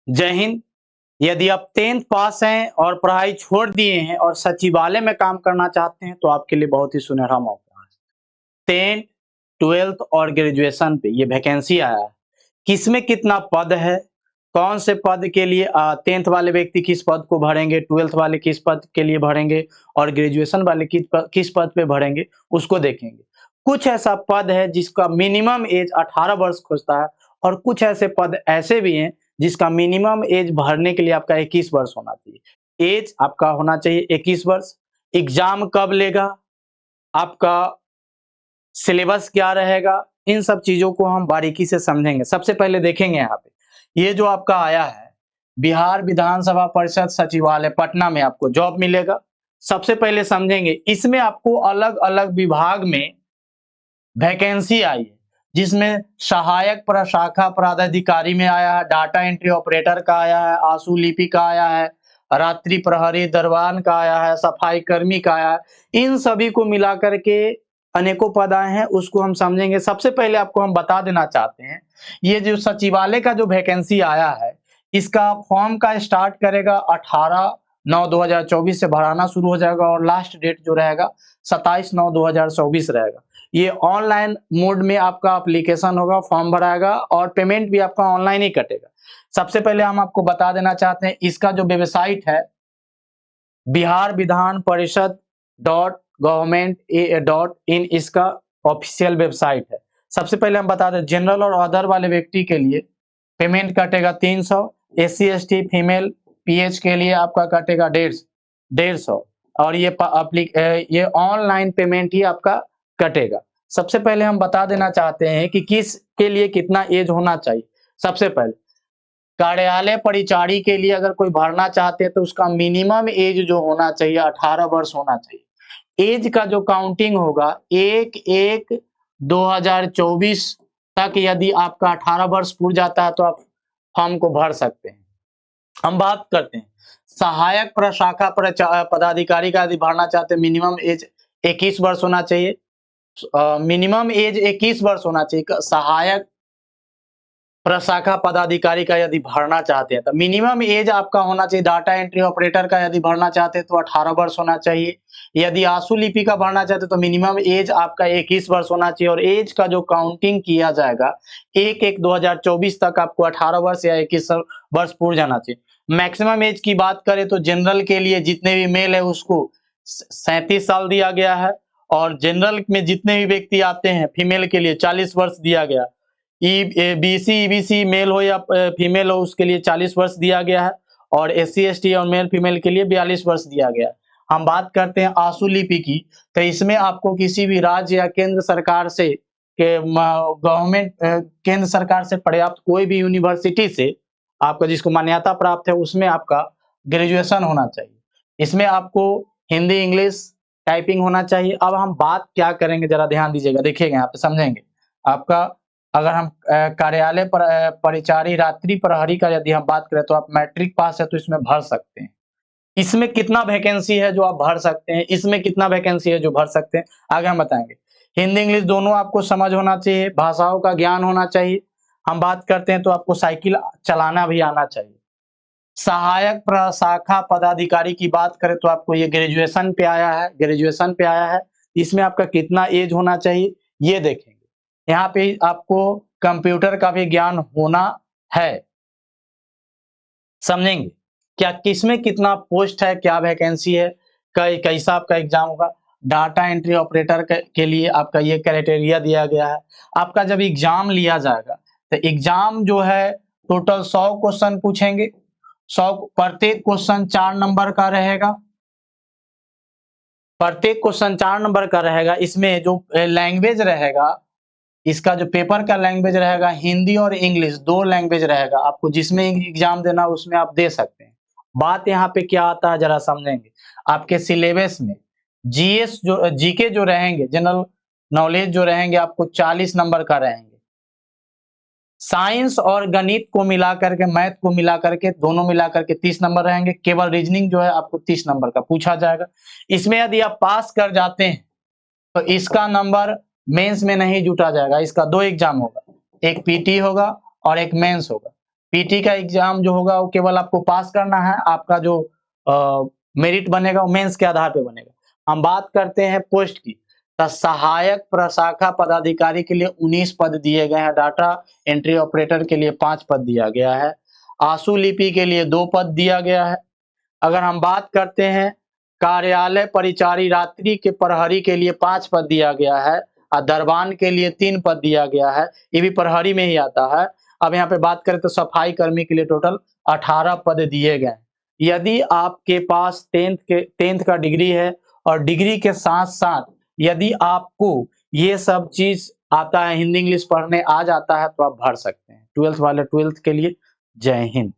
जय हिंद। यदि आप 10th पास हैं और पढ़ाई छोड़ दिए हैं और सचिवालय में काम करना चाहते हैं तो आपके लिए बहुत ही सुनहरा मौका है। 10th, 12th और ग्रेजुएशन पे ये वैकेंसी आया है। किसमें कितना पद है, कौन से पद के लिए 10th वाले व्यक्ति किस पद को भरेंगे, 12th वाले किस पद के लिए भरेंगे और ग्रेजुएशन वाले किस पद पे भरेंगे, उसको देखेंगे। कुछ ऐसा पद है जिसका मिनिमम एज 18 वर्ष खुजता है और कुछ ऐसे पद ऐसे भी हैं जिसका मिनिमम एज भरने के लिए आपका 21 वर्ष होना चाहिए। एज आपका होना चाहिए 21 वर्ष। एग्जाम कब लेगा, आपका सिलेबस क्या रहेगा, इन सब चीज़ों को हम बारीकी से समझेंगे। सबसे पहले देखेंगे यहाँ पे, ये जो आपका आया है बिहार विधानसभा परिषद सचिवालय पटना में आपको जॉब मिलेगा। सबसे पहले समझेंगे, इसमें आपको अलग-अलग विभाग में वैकेंसी आई है, जिसमें सहायक प्रशाखा पदाधिकारी में आया है, डाटा एंट्री ऑपरेटर का आया है, आशु लिपि का आया है, रात्रि प्रहरी दरबान का आया है, सफाई कर्मी का आया है। इन सभी को मिलाकर के अनेकों पद आए हैं, उसको हम समझेंगे। सबसे पहले आपको हम बता देना चाहते हैं, ये जो सचिवालय का जो वैकेंसी आया है, इसका फॉर्म का स्टार्ट करेगा 18/9/2024 से भराना शुरू हो जाएगा और लास्ट डेट जो रहेगा 27/9/2024 रहेगा। ये ऑनलाइन मोड में आपका एप्लीकेशन होगा, फॉर्म भराएगा और पेमेंट भी आपका ऑनलाइन ही कटेगा। सबसे पहले हम आपको बता देना चाहते हैं, इसका जो वेबसाइट है बिहार विधान परिषद .gov.in इसका ऑफिशियल वेबसाइट है। सबसे पहले हम बता दें, जनरल और अदर वाले व्यक्ति के लिए पेमेंट कटेगा 300, SC ST फीमेल PH के लिए आपका कटेगा 150 और ये ऑनलाइन पेमेंट ही आपका कटेगा। सबसे पहले हम बता देना चाहते हैं कि किस के लिए कितना एज होना चाहिए। सबसे पहले कार्यालय परिचारी के लिए अगर कोई भरना चाहते हैं तो उसका मिनिमम एज जो होना चाहिए 18 वर्ष होना चाहिए। एज का जो काउंटिंग होगा 1/1/2024 तक यदि आपका 18 वर्ष पूर जाता है तो आप फॉर्म को भर सकते हैं। हम बात करते हैं सहायक प्रशाखा पदाधिकारी का यदि भरना चाहते हैं, मिनिमम एज 21 वर्ष होना चाहिए। मिनिमम एज 21 वर्ष होना चाहिए। सहायक प्रशाखा पदाधिकारी का यदि भरना चाहते हैं तो मिनिमम एज आपका होना चाहिए। डाटा एंट्री ऑपरेटर का यदि भरना चाहते हैं तो 18 वर्ष होना चाहिए। यदि आशु लिपि का भरना चाहते हैं तो मिनिमम एज आपका 21 वर्ष होना चाहिए और एज का जो काउंटिंग किया जाएगा 1/1/2024 तक आपको 18 वर्ष या 21 वर्ष पूर्ण जाना चाहिए। मैक्सिमम एज की बात करें तो जनरल के लिए जितने भी मेल है उसको 37 साल दिया गया है और जनरल में जितने भी व्यक्ति आते हैं फीमेल के लिए 40 वर्ष दिया गया। BC EBC मेल हो या फीमेल हो उसके लिए 40 वर्ष दिया गया है और SC ST और मेल फीमेल के लिए 42 वर्ष दिया गया है। हम बात करते हैं आशु लिपि की, तो इसमें आपको किसी भी राज्य या केंद्र सरकार से केंद्र सरकार से पर्याप्त कोई भी यूनिवर्सिटी से आपका जिसको मान्यता प्राप्त है उसमें आपका ग्रेजुएशन होना चाहिए। इसमें आपको हिंदी इंग्लिश टाइपिंग होना चाहिए। अब हम बात क्या करेंगे जरा ध्यान दीजिएगा, देखिएगा यहाँ पे समझेंगे। आपका अगर हम कार्यालय पर परिचारी रात्रि प्रहरी का यदि हम बात करें तो आप मैट्रिक पास है तो इसमें भर सकते हैं। इसमें कितना वैकेंसी है जो आप भर सकते हैं, इसमें कितना वैकेंसी है जो भर सकते हैं, आगे हम बताएंगे। हिंदी इंग्लिश दोनों आपको समझ होना चाहिए, भाषाओं का ज्ञान होना चाहिए। हम बात करते हैं तो आपको साइकिल चलाना भी आना चाहिए। सहायक प्रशाखा पदाधिकारी की बात करें तो आपको ये ग्रेजुएशन पे आया है। इसमें आपका कितना एज होना चाहिए ये देखेंगे। यहाँ पे आपको कंप्यूटर का भी ज्ञान होना है। समझेंगे क्या किसमें कितना पोस्ट है, क्या वैकेंसी है, कैसा आपका एग्जाम होगा। डाटा एंट्री ऑपरेटर के लिए आपका ये क्राइटेरिया दिया गया है। आपका जब एग्जाम लिया जाएगा तो एग्जाम जो है टोटल 100 क्वेश्चन पूछेंगे। 100 प्रत्येक क्वेश्चन 4 नंबर का रहेगा। प्रत्येक क्वेश्चन 4 नंबर का रहेगा। इसमें जो लैंग्वेज रहेगा, इसका जो पेपर का लैंग्वेज रहेगा हिंदी और इंग्लिश 2 लैंग्वेज रहेगा। आपको जिसमें एग्जाम देना उसमें आप दे सकते हैं। बात यहाँ पे क्या आता है जरा समझेंगे। आपके सिलेबस में GS जो GK जो रहेंगे, जनरल नॉलेज जो रहेंगे आपको 40 नंबर का रहेंगे। साइंस और गणित को मिलाकर के, मैथ को मिलाकर के, दोनों मिलाकर के 30 नंबर रहेंगे। केवल रीजनिंग जो है आपको 30 नंबर का पूछा जाएगा। इसमें यदि आप पास कर जाते हैं तो इसका नंबर मेंस में नहीं जुटा जाएगा। इसका 2 एग्जाम होगा, एक PT होगा और एक मेंस होगा। पीटी का एग्जाम जो होगा वो केवल आपको पास करना है, आपका जो मेरिट बनेगा वो मेंस के आधार पे बनेगा। हम बात करते हैं पोस्ट की, तो सहायक प्रशाखा पदाधिकारी के लिए 19 पद दिए गए हैं, डाटा एंट्री ऑपरेटर के लिए 5 पद दिया गया है, आशु लिपि के लिए 2 पद दिया गया है। अगर हम बात करते हैं कार्यालय परिचारी रात्रि के प्रहरी के लिए 5 पद दिया गया है और दरबान के लिए 3 पद दिया गया है, ये भी प्रहरी में ही आता है। अब यहाँ पे बात करें तो सफाई कर्मी के लिए टोटल 18 पद दिए गए। यदि आपके पास 10th का डिग्री है और डिग्री के साथ-साथ यदि आपको ये सब चीज़ आता है, हिंदी इंग्लिश पढ़ने आ जाता है, तो आप भर सकते हैं। 12th वाले 12th के लिए जय हिंद।